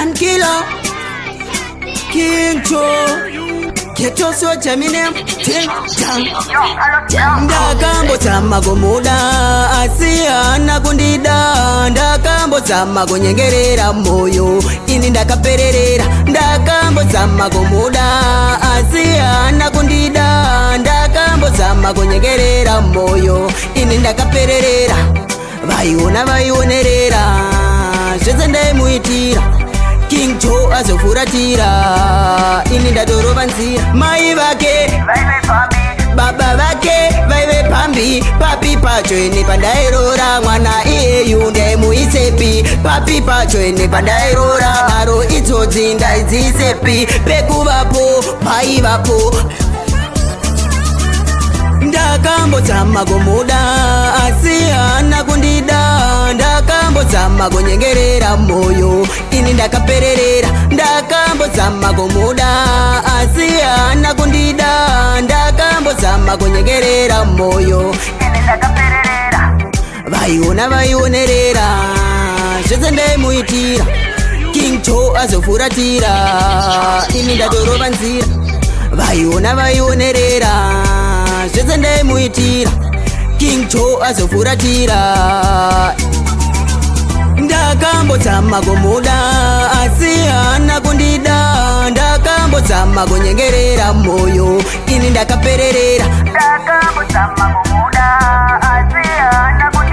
Dan Killer, King Cho, get your sword, Gemini, Ting Tang. Ndakambo tamago muda, asia nakundida. Ndakambo tamago nyengerera moyo, ini ndakapererera. Ndakambo tamago muda, asia nakundida. Ndakambo tamago nyengerera moyo, ini ndakapererera. Vaiona vaionerera, zvese ndaimuitira. King Joe azofuratira, ini ndadorova nzira. Mai vake vaive pambi, baba vake vaive pambi. Papi pacho ine pandairora, mwana iyeyu ndaimuisepi. Papi pacho ine pandairora, nharo idzodzi ndaidzisepi. Pekuvapo paivapo. Ndakambotama gomuda, asi hana kundida. Ndakambotama gonyengerera moyo, ini ndakapererera. Ndakambotama gomuda, asi hana kundida. Ndakambotama gonyengerera moyo, ini ndakapererera. Vaiona vaionerera, zvese ndaimuitira. King Joe azofuratira, ini ndadorova nzira. Vaiona vaionerera, zvese ndaimuitira. King Joe azofuratira. Ndakambotama gomuda, asi hana kundida. Ndakambotama gonyengerera moyo, ini ndakapererera. Ndakambotama gomuda, asi hana kundida.